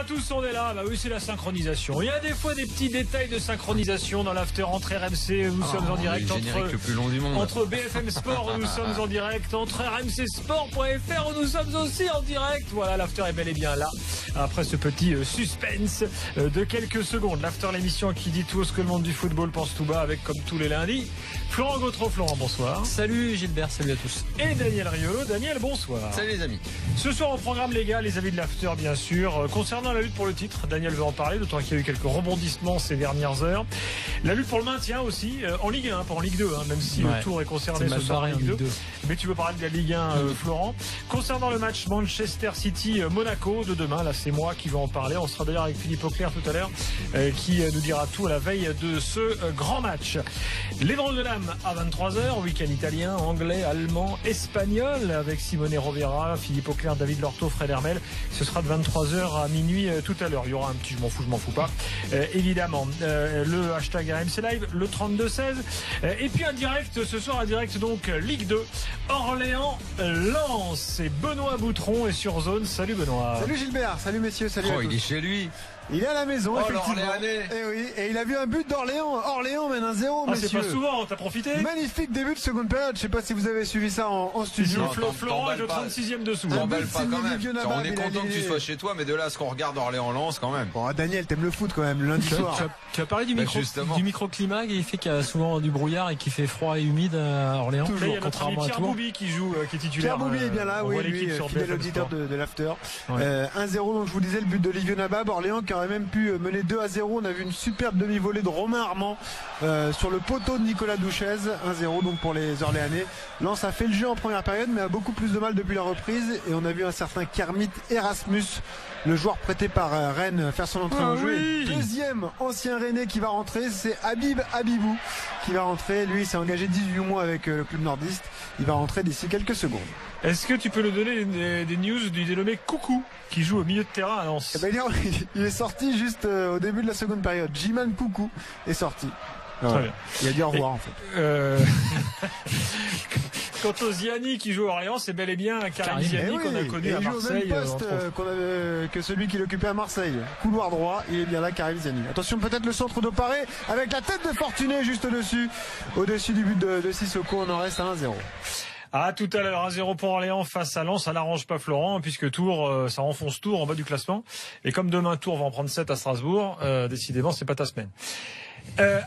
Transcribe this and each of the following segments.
tous, on est là. Bah oui, c'est la synchronisation. Il y a des fois des petits détails de synchronisation dans l'after entre RMC. Nous sommes en direct le plus long du monde. Entre BFM Sport où nous sommes en direct, entre RMC Sport.fr où nous sommes aussi en direct. Voilà, l'after est bel et bien là. Après ce petit suspense de quelques secondes. L'after, l'émission qui dit tout ce que le monde du football pense tout bas, avec comme tous les lundis Florent Gautreau. Florent, bonsoir. Salut Gilbert, salut à tous. Et Daniel Riolo. Daniel, bonsoir. Salut les amis. Ce soir au programme, les gars, les avis de l'after, bien sûr. Concernant la lutte pour le titre, Daniel veut en parler, d'autant qu'il y a eu quelques rebondissements ces dernières heures. La lutte pour le maintien aussi, en Ligue 1, pas en Ligue 2, même si le tour est concerné ce soir en Ligue 2. Mais tu veux parler de la Ligue 1, Florent. Concernant le match Manchester City-Monaco de demain, là c'est moi qui vais en parler. On sera d'ailleurs avec Philippe Auclair tout à l'heure, qui nous dira tout à la veille de ce grand match. Les Drôles de l'âme à 23h, week-end italien, anglais, allemand, espagnol, avec Simone Rovera, Philippe Auclair, David Lorto, Fred Hermel. Ce sera de 23h à minuit tout à l'heure. Il y aura un petit je m'en fous pas, évidemment. Le hashtag RMC Live, le 32-16. Et puis un direct, ce soir un direct donc Ligue 2, Orléans-Lens. C'est Benoît Boutron est sur zone. Salut Benoît. Salut Gilbert, salut messieurs, salut à tous. Il est chez lui. Il est à la maison, effectivement. L'Orléanais. Et oui, et il a vu un but d'Orléans. Orléans mène 1-0, messieurs. C'est pas souvent, t'as profité. Magnifique début de seconde période. Je sais pas si vous avez suivi ça en studio. Florent est au 36e dessous. T'emballes pas quand même. On est content que tu sois chez chez toi, mais de là à ce qu'on regarde Orléans-Lens quand même. Bon, Daniel, t'aimes le foot quand même, le lundi soir. Tu as parlé du microclimat qui fait qu'il y a souvent du brouillard et qui fait froid et humide à Orléans. Toujours, il y a notre ami Pierre Boubi qui joue, qui est titulaire. Pierre Boubi est bien là, oui, lui, fidèle auditeur de l'after. 1-0, donc je vous disais, le but d'Olivier Nabab. Orléans qui aurait même pu mener 2-0. On a vu une superbe demi-volée de Romain Armand sur le poteau de Nicolas Douchez. 1-0 donc pour les Orléanais. Lens a fait le jeu en première période, mais a beaucoup plus de mal depuis la reprise. Et on a vu un certain Kermit Erasmus, le joueur prêté par Rennes, faire son entrée en jeu. Et deuxième ancien Rennais qui va rentrer, c'est Habib Habibou qui va rentrer. Lui, il s'est engagé 18 mois avec le club nordiste. Il va rentrer d'ici quelques secondes. Est-ce que tu peux nous donner des news du dénommé Coucou qui joue au milieu de terrain à Lens? Il est sorti juste au début de la seconde période. Jiman Coucou est sorti. Très bien. Il a dit au revoir en fait. Quant au Ziani qui joue à Orléans, c'est bel et bien Karim Ziani qu'on a connu à Marseille. Il joue au même poste que celui qu'il occupait à Marseille. Couloir droit, il est bien là, Karim Ziani. Attention, peut-être le centre d'Oparé avec la tête de Fortuné juste dessus. Au-dessus du but de Sissoko, on en reste à 1-0. À tout à l'heure, 1-0 pour Orléans face à Lens. Ça n'arrange pas Florent, puisque Tours, ça enfonce Tours en bas du classement. Et comme demain, Tours va en prendre 7 à Strasbourg, décidément, c'est pas ta semaine.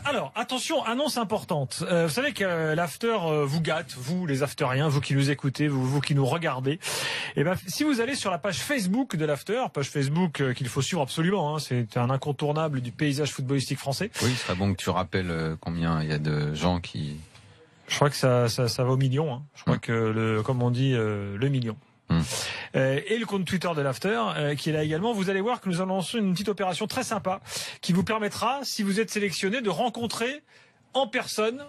Alors, attention, annonce importante. Vous savez que l'after vous gâte, vous les afteriens, vous qui nous écoutez, vous qui nous regardez. Et ben, si vous allez sur la page Facebook de l'after, page Facebook qu'il faut suivre absolument, c'est un incontournable du paysage footballistique français. Oui, ce serait bon que tu rappelles combien il y a de gens qui... Je crois que ça va au million. Je crois que comme on dit, le million. Et le compte Twitter de l'After qui est là également. Vous allez voir que nous annonçons une petite opération très sympa qui vous permettra, si vous êtes sélectionné, de rencontrer en personne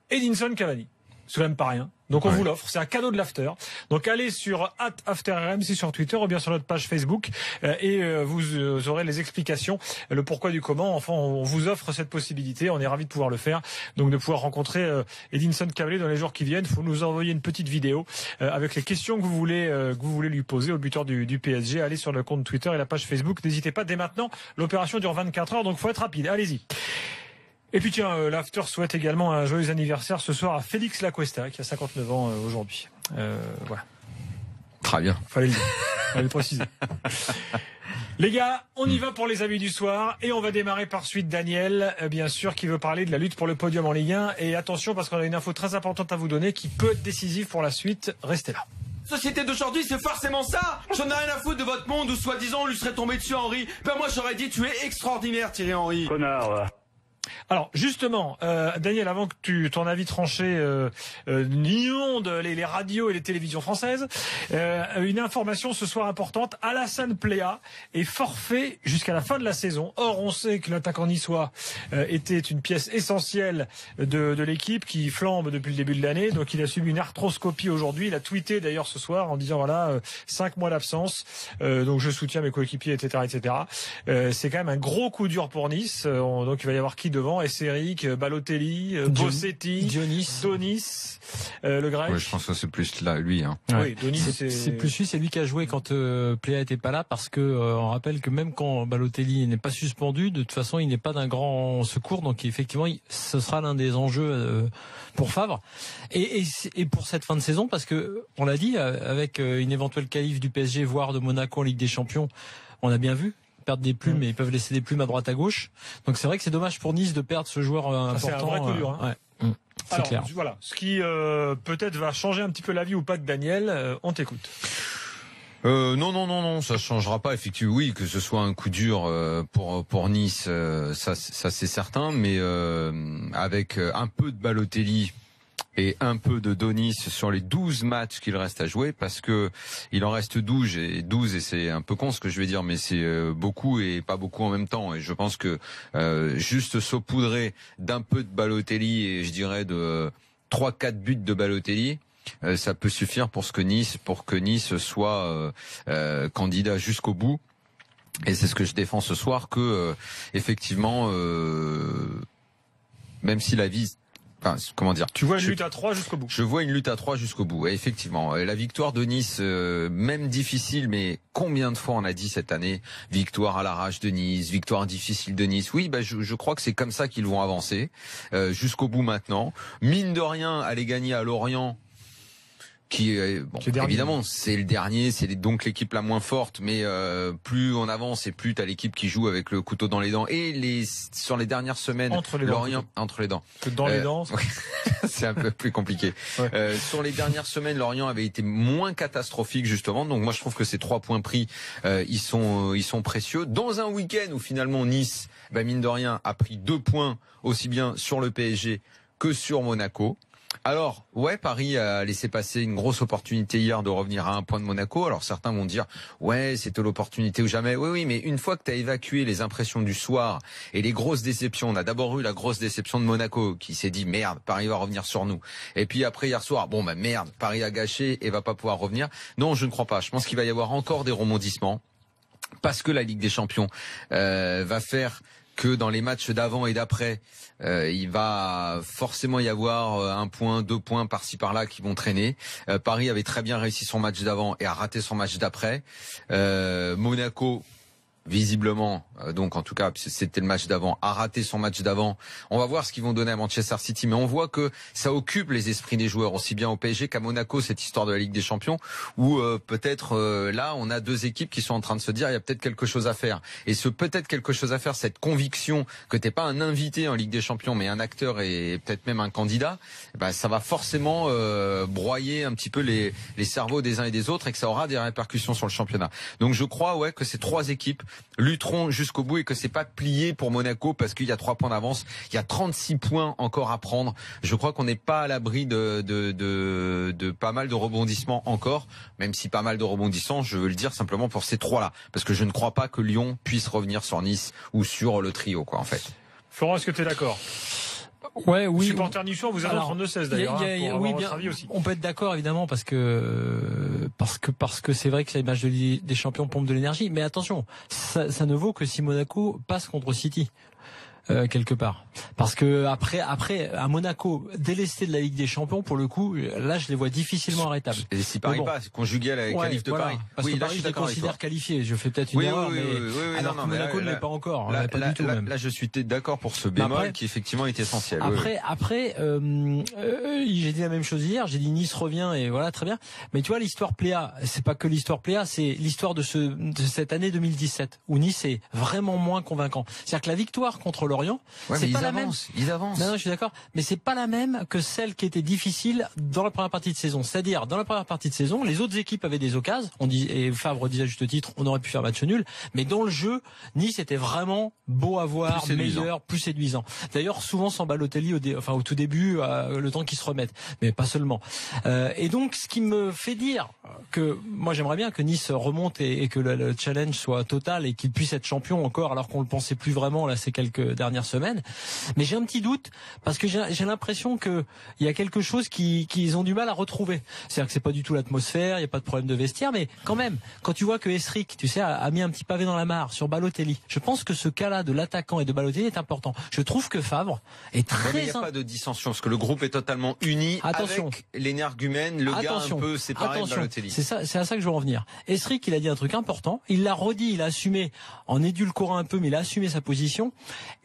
Edinson Cavani. C'est quand même pas rien. Donc on vous l'offre, c'est un cadeau de l'After. Donc allez sur @AfterRMC sur Twitter ou bien sur notre page Facebook et vous aurez les explications, le pourquoi du comment. Enfin, on vous offre cette possibilité. On est ravis de pouvoir le faire. Donc de pouvoir rencontrer Edinson Cavani dans les jours qui viennent. Il faut nous envoyer une petite vidéo avec les questions que vous voulez lui poser au buteur du PSG. Allez sur le compte Twitter et la page Facebook. N'hésitez pas dès maintenant. L'opération dure 24 heures, donc faut être rapide. Allez-y. Et puis tiens, l'After souhaite également un joyeux anniversaire ce soir à Félix Lacuesta qui a 59 ans aujourd'hui. Voilà. Très bien. Fallait le dire. Fallait le préciser. Les gars, on y va pour les avis du soir et on va démarrer par suite Daniel, bien sûr, qui veut parler de la lutte pour le podium en Ligue 1. Et attention parce qu'on a une info très importante à vous donner qui peut être décisive pour la suite. Restez là. Société d'aujourd'hui, c'est forcément ça. J'en ai rien à foutre de votre monde où soi-disant on lui serait tombé dessus Henry. Ben moi j'aurais dit tu es extraordinaire Thierry Henry. Connard. Alors justement, Daniel, avant que ton avis tranché inonde les radios et les télévisions françaises, une information ce soir importante. Alassane Plea est forfait jusqu'à la fin de la saison. Or, on sait que l'attaquant niçois était une pièce essentielle de l'équipe qui flambe depuis le début de l'année. Donc il a subi une arthroscopie aujourd'hui. Il a tweeté d'ailleurs ce soir en disant voilà 5 mois d'absence. Donc je soutiens mes coéquipiers, etc., etc. C'est quand même un gros coup dur pour Nice. Donc il va y avoir qui devant. Deschamps, Esseric, Balotelli, Bossetti, Donis, le grec. Ouais, je pense que c'est plus là, lui. Hein. Oui, Donis, c'est plus lui, c'est lui qui a joué quand Pléa était pas là, parce que on rappelle que même quand Balotelli n'est pas suspendu, de toute façon, il n'est pas d'un grand secours, donc effectivement, ce sera l'un des enjeux pour Favre et pour cette fin de saison, parce que on l'a dit, avec une éventuelle qualif du PSG, voire de Monaco en Ligue des Champions, on a bien vu. Perdre des plumes, mais ils peuvent laisser des plumes à droite à gauche. Donc c'est vrai que c'est dommage pour Nice de perdre ce joueur important. C'est un vrai coup dur. Hein. Ouais. C'est alors, clair. Voilà, ce qui peut-être va changer un petit peu la vie ou pas de Daniel. On t'écoute. Non, ça changera pas. Effectivement, oui, que ce soit un coup dur pour Nice, ça c'est certain, mais avec un peu de Balotelli et un peu de Donis sur les 12 matchs qu'il reste à jouer, parce que il en reste 12 et c'est un peu con ce que je vais dire, mais c'est beaucoup et pas beaucoup en même temps, et je pense que juste saupoudrer d'un peu de Balotelli et je dirais de 3-4 buts de Balotelli, ça peut suffire pour que Nice soit candidat jusqu'au bout. Et c'est ce que je défends ce soir, que effectivement, même si la vie, enfin, comment dire, tu vois une lutte à 3 jusqu'au bout. Je vois une lutte à 3 jusqu'au bout. Et effectivement, la victoire de Nice, même difficile, mais combien de fois on a dit cette année, victoire à l'arrache de Nice, victoire difficile de Nice. Oui, je crois que c'est comme ça qu'ils vont avancer jusqu'au bout maintenant. Mine de rien, aller gagner à Lorient, qui évidemment c'est le dernier, c'est donc l'équipe la moins forte, mais plus on avance et plus t'as l'équipe qui joue avec le couteau dans les dents, et sur les dernières semaines entre les dents dans les dents c'est un peu plus compliqué. Ouais. Sur les dernières semaines, Lorient avait été moins catastrophique justement, donc moi je trouve que ces 3 points pris ils sont précieux dans un week-end où finalement Nice, mine de rien, a pris 2 points aussi bien sur le PSG que sur Monaco. Alors, ouais, Paris a laissé passer une grosse opportunité hier de revenir à 1 point de Monaco. Alors certains vont dire, ouais, c'était l'opportunité ou jamais. Oui, mais une fois que tu as évacué les impressions du soir et les grosses déceptions, on a d'abord eu la grosse déception de Monaco qui s'est dit, merde, Paris va revenir sur nous. Et puis après, hier soir, merde, Paris a gâché et va pas pouvoir revenir. Non, je ne crois pas. Je pense qu'il va y avoir encore des rebondissements, parce que la Ligue des Champions va faire que dans les matchs d'avant et d'après, il va forcément y avoir 1 point, 2 points par-ci par-là qui vont traîner. Paris avait très bien réussi son match d'avant et a raté son match d'après. Monaco, visiblement, donc en tout cas c'était le match d'avant, a raté son match d'avant. On va voir ce qu'ils vont donner à Manchester City, mais on voit que ça occupe les esprits des joueurs, aussi bien au PSG qu'à Monaco, cette histoire de la Ligue des Champions, où peut-être là on a 2 équipes qui sont en train de se dire il y a peut-être quelque chose à faire. Et ce peut-être quelque chose à faire, cette conviction que t'es pas un invité en Ligue des Champions mais un acteur et peut-être même un candidat, ça va forcément broyer un petit peu les cerveaux des uns et des autres, et que ça aura des répercussions sur le championnat. Donc je crois que ces 3 équipes lutteront jusqu'au bout, et que c'est pas plié pour Monaco parce qu'il y a 3 points d'avance. Il y a 36 points encore à prendre. Je crois qu'on n'est pas à l'abri de pas mal de rebondissements encore, même si pas mal de rebondissements, je veux le dire simplement pour ces 3-là, parce que je ne crois pas que Lyon puisse revenir sur Nice ou sur le trio, en fait. Florent, est-ce que tu es d'accord? Ouais, oui. Supporter niçois, vous avez 32-16 d'ailleurs. Oui, bien. On peut être d'accord évidemment, parce que c'est vrai que les matchs des champions pompent de l'énergie. Mais attention, ça ne vaut que si Monaco passe contre City. Quelque part, parce que après à Monaco, délesté de la Ligue des Champions, pour le coup, là je les vois difficilement arrêtables. Et si Paris passe, conjugué à la qualif de Paris, parce que Paris je les considère qualifiés. Je fais peut-être une erreur, alors que Monaco ne l'est pas encore. Pas du tout même. Là je suis d'accord pour ce bémol qui effectivement est essentiel. Après, j'ai dit la même chose hier. J'ai dit Nice revient, et voilà, très bien. Mais tu vois, l'histoire Pléa, c'est pas que l'histoire Pléa, c'est l'histoire de cette année 2017 où Nice est vraiment moins convaincant. C'est-à-dire que la victoire contre Lorient, c'est pas la même. Ils avancent. Non, je suis d'accord, mais c'est pas la même que celle qui était difficile dans la première partie de saison. C'est-à-dire, dans la première partie de saison, les autres équipes avaient des occasions. Et Favre disait à juste titre, on aurait pu faire match nul. Mais dans le jeu, Nice était vraiment beau à voir, meilleur, plus séduisant. D'ailleurs, souvent sans Balotelli au tout début, le temps qu'ils se remettent. Mais pas seulement. Et donc, ce qui me fait dire que moi j'aimerais bien que Nice remonte et que le challenge soit total et qu'il puisse être champion encore, alors qu'on le pensait plus vraiment là ces quelques dernières semaines. Mais j'ai un petit doute parce que j'ai l'impression que il y a quelque chose qu'ils ont du mal à retrouver. C'est-à-dire que c'est pas du tout l'atmosphère, il y a pas de problème de vestiaire, mais quand même, quand tu vois que Esric, tu sais, a mis un petit pavé dans la mare sur Balotelli, je pense que ce cas-là de l'attaquant et de Balotelli est important. Je trouve que Favre est très... Il n'y a pas de dissension, parce que le groupe est totalement uni. Attention. Avec l'énergumène, le gars un peu séparé de Balotelli. C'est à ça que je veux en venir. Esric, il a dit un truc important, il l'a redit, il a assumé, en édulcorant un peu, mais il a assumé sa position,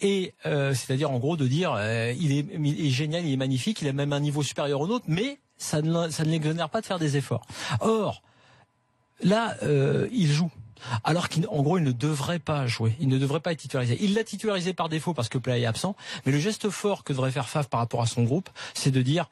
et c'est-à-dire en gros de dire il est génial, il est magnifique, il a même un niveau supérieur au nôtre, mais ça ne l'exonère pas de faire des efforts. Or, là, il joue. Alors qu'en gros, il ne devrait pas jouer. Il ne devrait pas être titularisé. Il l'a titularisé par défaut parce que Plea est absent. Mais le geste fort que devrait faire Favre par rapport à son groupe, c'est de dire,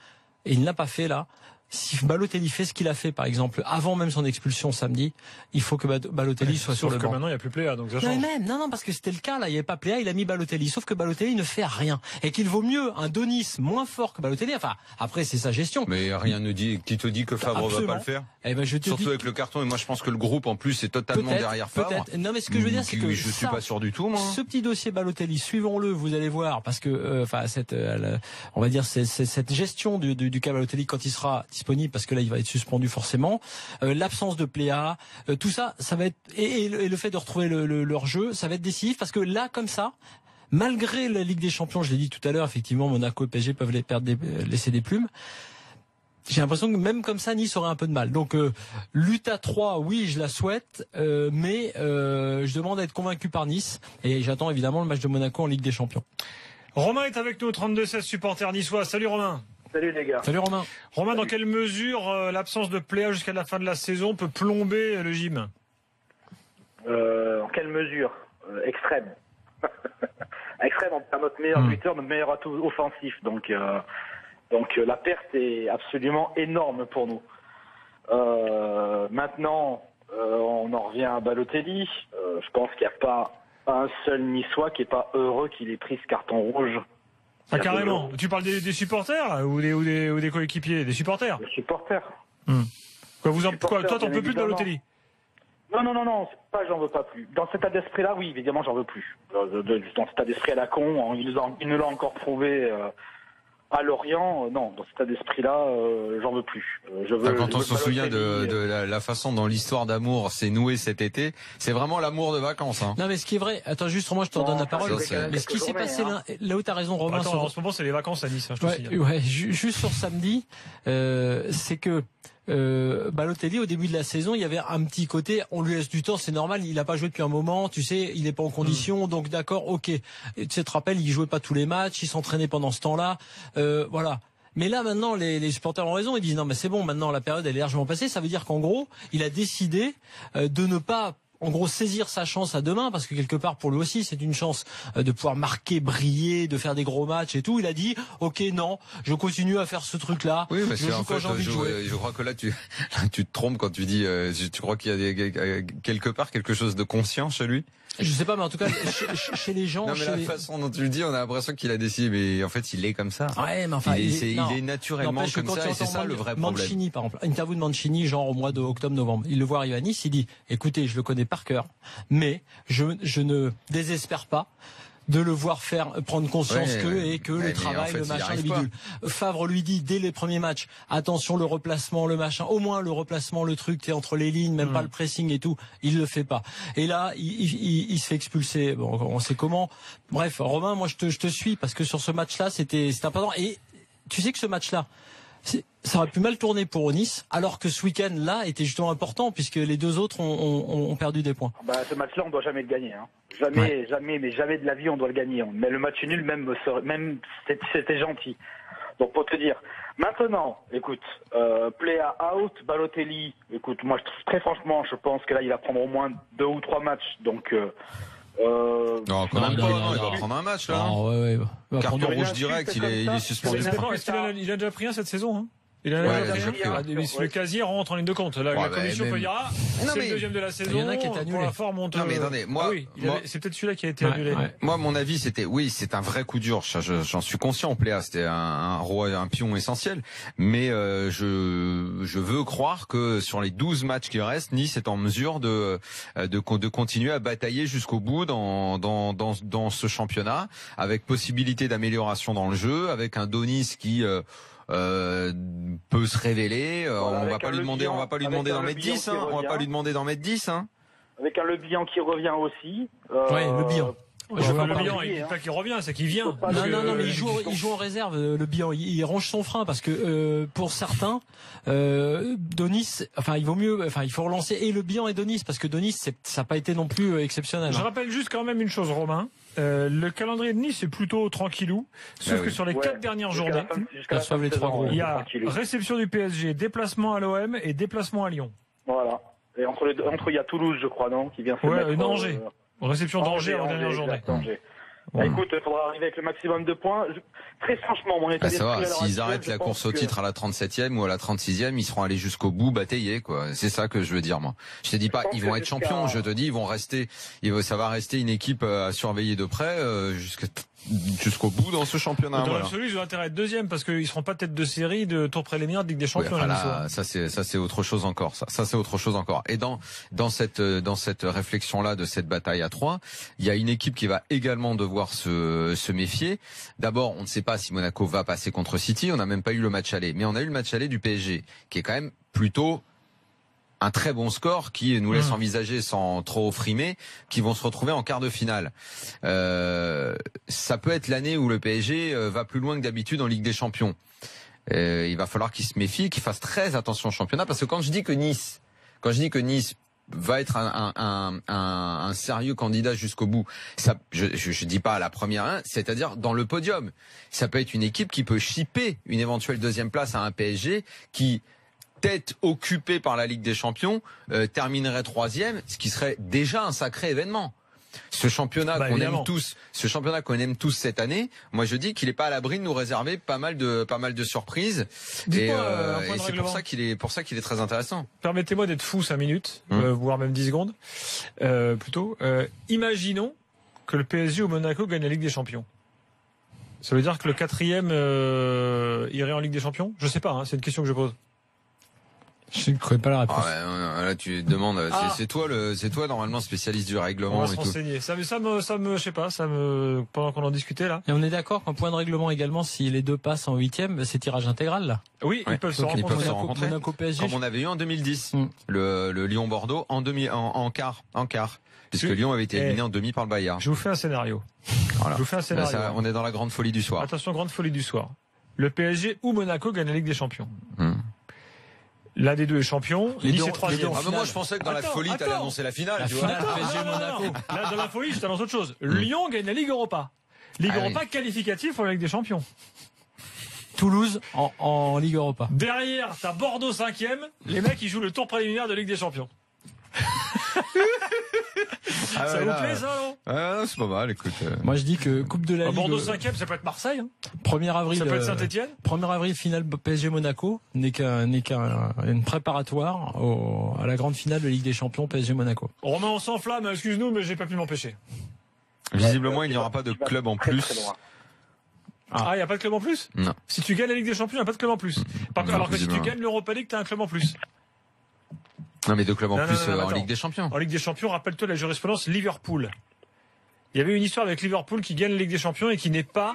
et il ne l'a pas fait là, si Balotelli fait ce qu'il a fait, par exemple, avant même son expulsion samedi, il faut que Balotelli soit sur le banc. Sauf que maintenant, il n'y a plus Plea, donc ça change. Non, parce que c'était le cas, là, il n'y avait pas Plea, il a mis Balotelli. Sauf que Balotelli ne fait rien. Et qu'il vaut mieux un Donis moins fort que Balotelli. Enfin, après, c'est sa gestion. Mais rien ne dit, qui te dit que Favre va pas le faire? Eh ben, surtout avec le carton, et moi je pense que le groupe en plus est totalement derrière Favre. Non, mais ce que je veux dire, c'est que je suis pas sûr du tout, moi. Ce petit dossier Balotelli, suivons-le, vous allez voir, parce que, on va dire, cette gestion du cas Balotelli quand il sera disponible, parce que là, il va être suspendu forcément, l'absence de Plea, tout ça, ça va être, et le fait de retrouver leur jeu, ça va être décisif, parce que là, comme ça, malgré la Ligue des Champions, je l'ai dit tout à l'heure, effectivement, Monaco et PSG peuvent laisser des plumes. J'ai l'impression que même comme ça, Nice aurait un peu de mal. Donc, lutte à 3, oui, je la souhaite, mais je demande à être convaincu par Nice. Et j'attends évidemment le match de Monaco en Ligue des Champions. Romain est avec nous, 32-16, supporter niçois. Salut Romain. Salut les gars. Salut Romain. Romain, Salut. Dans quelle mesure l'absence de Plea jusqu'à la fin de la saison peut plomber le gym? En quelle mesure? Extrême. Extrême, on perd notre meilleur buteur, notre meilleur atout offensif. Donc la perte est absolument énorme pour nous. Maintenant, on en revient à Balotelli. Je pense qu'il n'y a pas un seul Niçois qui n'est pas heureux qu'il ait pris ce carton rouge. Ah, carrément. Tu parles des supporters ou des coéquipiers? Des supporters? Les supporters. Toi, t'en peux plus de Balotelli? Non, c'est pas j'en veux pas plus. Dans cet état d'esprit-là, oui, évidemment, j'en veux plus. Dans cet état d'esprit à la con, il nous l'a encore prouvé à Lorient. Non, dans cet état d'esprit-là, j'en veux plus. Quand on se souvient de la façon dont l'histoire d'amour s'est nouée cet été, c'est vraiment l'amour de vacances. Hein. Non, mais ce qui est vrai, attends, juste moi, je te redonne la parole. Mais ce qui s'est passé là où t'as raison, Romain. Attends, en ce moment, c'est les vacances à Nice. Juste sur samedi, c'est que Balotelli au début de la saison, il y avait un petit côté, on lui laisse du temps, c'est normal, il a pas joué depuis un moment, tu sais, il n'est pas en condition, donc d'accord, ok. Et tu sais, te rappelles, il jouait pas tous les matchs, il s'entraînait pendant ce temps-là, voilà. Mais là maintenant, les supporters ont raison, ils disent non mais c'est bon, maintenant la période elle est largement passée, ça veut dire qu'en gros, il a décidé de ne pas en gros saisir sa chance à demain, parce que quelque part pour lui aussi c'est une chance de pouvoir marquer, briller, de faire des gros matchs et tout. Il a dit ok, non, je continue à faire ce truc là. Oui, parce je joue quand j'ai envie de jouer. Je crois que là tu te trompes quand tu dis tu crois qu'il y a quelque part quelque chose de conscient chez lui. Je sais pas, mais en tout cas chez les gens. Non, mais la façon dont tu le dis, on a l'impression qu'il a décidé, mais en fait il est comme ça. Ouais, mais enfin il est naturellement comme ça, et c'est ça le vrai problème. Mancini, par exemple, interview de Mancini, genre au mois de octobre-novembre, il le voit arriver à Nice, il dit écoutez, je le connais par cœur, mais je ne désespère pas de le voir prendre conscience le travail, en fait, le machin, les bidules. Favre lui dit dès les premiers matchs, attention le replacement, le machin, au moins le replacement, le truc, t'es entre les lignes, même pas le pressing et tout, il le fait pas. Et là, il se fait expulser. Bon, on sait comment. Bref, Romain, moi je te suis parce que sur ce match-là, c'était important. Et tu sais que ce match-là, ça aurait pu mal tourner pour Nice, alors que ce week-end-là était justement important, puisque les deux autres ont perdu des points. Ce match-là, on doit jamais le gagner. Hein. Jamais de la vie, on doit le gagner. Mais le match nul, même c'était gentil. Donc, pour te dire. Maintenant, écoute, Plea out, Balotelli, écoute, moi, très franchement, je pense que là, il va prendre au moins 2 ou 3 matchs. Donc, non, quand même pas, il va prendre un match, là. Ouais. Carton rouge direct, il est suspendu. Il a déjà pris un cette saison, hein. Il a le casier rentre en ligne de compte. La commission peut dire c'est le deuxième de la saison. Il y en a qui est annulé. Pour la forme, monte. Non mais attendez, c'est peut-être celui-là qui a été annulé. Ouais. Moi, mon avis, c'est un vrai coup dur. J'en suis conscient. Au Pléa, c'était un pion essentiel. Mais je veux croire que sur les 12 matchs qui restent, Nice est en mesure de continuer à batailler jusqu'au bout dans ce championnat, avec possibilité d'amélioration dans le jeu, avec un Donis qui peut se révéler. On va pas lui demander d'en mettre 10. On va pas lui demander d'en mettre 10. Avec un Le Bihan qui revient aussi. Le Bihan. Le Bihan, il dit pas qu'il revient, c'est qu'il vient. Non, mais il joue en réserve, le Bihan. Il ronge son frein parce que pour certains, Donis, il faut relancer et le Bihan et Donis parce que Donis, ça n'a pas été non plus exceptionnel. Je rappelle juste quand même une chose, Romain. Le calendrier de Nice est plutôt tranquillou, sauf que sur les 4 dernières journées, il y a réception du PSG, déplacement à l'OM et déplacement à Lyon. Voilà. Et entre il y a Toulouse, je crois, non, qui vient se mettre. Angers. Réception d'Angers en dernière journée. Écoute, il faudra arriver avec le maximum de points. Très franchement, mon état d'esprit. S'ils arrêtent la course au titre à la 37e ou à la 36e, ils seront allés jusqu'au bout, batailler, quoi. C'est ça que je veux dire, moi. Je te dis pas, ils vont être champions. Je te dis, ils vont rester. Ça va rester une équipe à surveiller de près jusqu'au bout dans ce championnat. Dans l'absolu, ils ont intérêt à être deuxième parce qu'ils seront pas tête de série de tour préliminaire de Ligue des Champions. Ça c'est autre chose encore. Ça c'est autre chose encore. Et dans cette réflexion là de cette bataille à 3, il y a une équipe qui va également devoir se méfier. D'abord, on ne sait pas si Monaco va passer contre City. On n'a même pas eu le match aller, mais on a eu le match aller du PSG, qui est quand même plutôt un très bon score qui nous laisse envisager, sans trop frimer, qu'ils vont se retrouver en quart de finale. Ça peut être l'année où le PSG va plus loin que d'habitude en Ligue des Champions. Il va falloir qu'il se méfie, qu'il fasse très attention au championnat, parce que quand je dis que Nice va être un sérieux candidat jusqu'au bout, ça, je dis pas à la première, c'est-à-dire dans le podium. Ça peut être une équipe qui peut chipper une éventuelle deuxième place à un PSG qui, tête occupée par la Ligue des Champions, terminerait 3e, ce qui serait déjà un sacré événement. Ce championnat qu'on aime tous cette année, moi je dis qu'il n'est pas à l'abri de nous réserver pas mal de surprises. Et c'est pour ça qu'il est très intéressant. Permettez-moi d'être fou 5 minutes, voire même 10 secondes, plutôt. Imaginons que le PSG ou Monaco gagne la Ligue des Champions. Ça veut dire que le 4e irait en Ligue des Champions? Je sais pas, c'est une question que je pose. Je ne connais pas la réponse. Là, tu demandes. C'est toi normalement spécialiste du règlement. On va se renseigner. Ça me, je sais pas. Pendant qu'on en discutait là. Et on est d'accord qu'en point de règlement également, si les deux passent en 8e, c'est tirage intégral là. Oui, ils peuvent se rencontrer. Monaco PSG. Comme on avait eu en 2010, le Lyon-Bordeaux en quart. Puisque Lyon avait été éliminé en demi par le Bayern. Je vous fais un scénario. Voilà. On est dans la grande folie du soir. Attention, grande folie du soir. Le PSG ou Monaco gagne la Ligue des Champions. L'un des deux est champion, Nice est 3e. Moi je pensais que dans la folie t'allais annoncer la finale. La finale PSG-Monaco. Là dans la folie je t'annonce autre chose. Lyon gagne la Ligue Europa. Ligue Europa qualificative pour la Ligue des Champions. Toulouse en Ligue Europa. Derrière t'as Bordeaux 5e. Les mecs ils jouent le tour préliminaire de Ligue des Champions. Ça vous plaît ça, non? C'est pas mal, écoute. Moi je dis que Coupe de la Ligue. Bordeaux 5e, ça peut être Marseille. 1er avril. Ça peut être Saint-Etienne. 1er avril, finale PSG Monaco n'est qu'une préparatoire à la grande finale de Ligue des Champions PSG Monaco. Romain, on s'enflamme, excuse-nous, mais j'ai pas pu m'empêcher. Visiblement, il n'y aura pas de club en plus. Il n'y a pas de club en plus? Non. Si tu gagnes la Ligue des Champions, il n'y a pas de club en plus. Alors que si tu gagnes l'Europa League, tu as un club en plus. Non, mais deux clubs en plus en Ligue des Champions. En Ligue des Champions, rappelle-toi la jurisprudence Liverpool. Il y avait une histoire avec Liverpool qui gagne la Ligue des Champions et qui n'est pas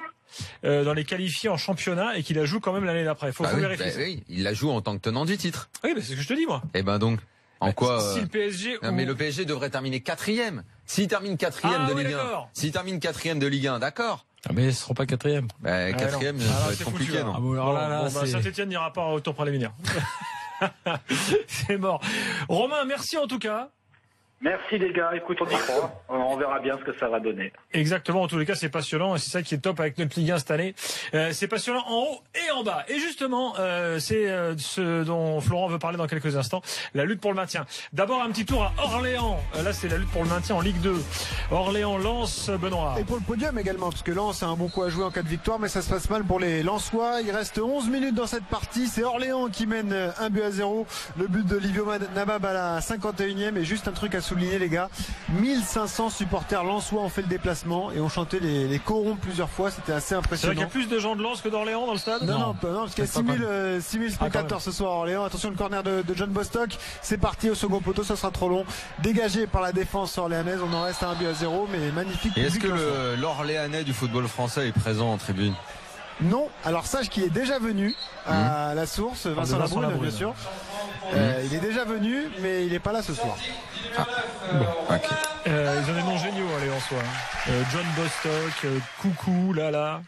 dans les qualifiés en championnat et qui la joue quand même l'année d'après. Faut vérifier. Oui, il la joue en tant que tenant du titre. Oui, c'est ce que je te dis, moi. Et ben donc, en quoi si le PSG mais le PSG devrait terminer 4e. S'il termine 4e de Ligue 1. S'il termine 4e de Ligue 1, d'accord. Mais ils ne seront pas 4e. 4e, ça va être compliqué, non? Saint-Etienne n'ira pas au tour préliminaire. C'est mort. Romain, merci en tout cas. Merci les gars, écoute, on y croit. On verra bien ce que ça va donner. Exactement, en tous les cas, c'est passionnant et c'est ça qui est top avec notre Ligue 1 cette année. C'est passionnant en haut et en bas. Et justement, c'est ce dont Florent veut parler dans quelques instants, la lutte pour le maintien. D'abord, un petit tour à Orléans. Là, c'est la lutte pour le maintien en Ligue 2. Orléans-Lens, Benoît. Et pour le podium également, parce que Lens a un bon coup à jouer en cas de victoire, mais ça se passe mal pour les Lensois. Il reste 11 minutes dans cette partie. C'est Orléans qui mène 1-0. Le but de Livio Nabab à la 51e. Et juste un truc à souligner les gars, 1500 supporters lensois ont fait le déplacement et ont chanté les corons plusieurs fois, c'était assez impressionnant. C'est vrai qu'il y a plus de gens de Lens que d'Orléans dans le stade? Non, parce qu'il y a 6000 spectateurs ce soir à Orléans. Attention, le corner de John Bostock, c'est parti au second poteau, ça sera trop long, dégagé par la défense orléanaise. On en reste à 1-0, mais magnifique. Et est-ce que l'Orléanais du football français est présent en tribune? Non, alors sache qu'il est déjà venu à la source, Vincent Labrune bien sûr. Il est déjà venu, mais il n'est pas là ce soir. Bon, okay. Ils ont des noms géniaux, les Lensois. John Bostock, Coucou, Lala.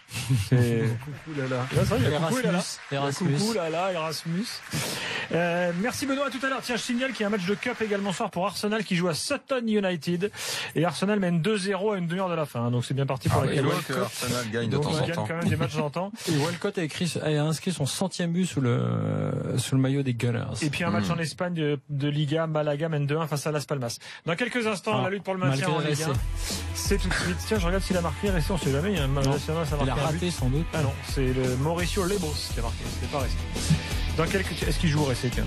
Coucou, Lala. Là, ça, il y a Coucou, Erasmus. Coucou, Lala, Erasmus. Merci Benoît, à tout à l'heure. Tiens, je signale qu'il y a un match de Cup également ce soir pour Arsenal qui joue à Sutton United. Et Arsenal mène 2-0 à une demi-heure de la fin. Donc c'est bien parti pour la Cup. Arsenal gagne de temps en temps. Gagne quand même des matchs d'antan. Et Walcott a inscrit son 100e but sous le maillot des Gunners. Et puis un match en Espagne de Liga, Malaga mène 2-1 face à Las Palmas. Dans quelques instants, la lutte pour le maintien en Ligue 1. C'est tout de suite. Tiens, je regarde s'il a marqué. Resté, on sait jamais. Il y a un national, ça a marqué. Il a raté sans doute. Ah non, c'est le Mauricio Lebos qui a marqué. C'était pas Resté. Dans quelques... Est-ce qu'il joue Resté? Tac.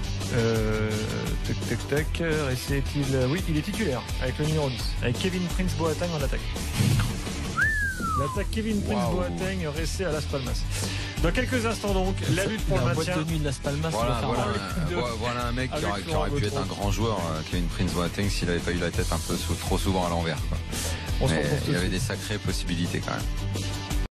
Resté est-il... Oui, il est titulaire avec le numéro 10. Avec Kevin Prince Boateng en attaque. L'attaque Kevin Prince Boateng resté à Las Palmas. Dans quelques instants donc, la lutte pour le maintien. La boîte de nuit de Las Palmas. Voilà un mec qui aurait pu être un grand joueur, Kevin Prince Boateng, s'il n'avait pas eu la tête un peu trop souvent à l'envers. Il y avait des sacrées possibilités quand même.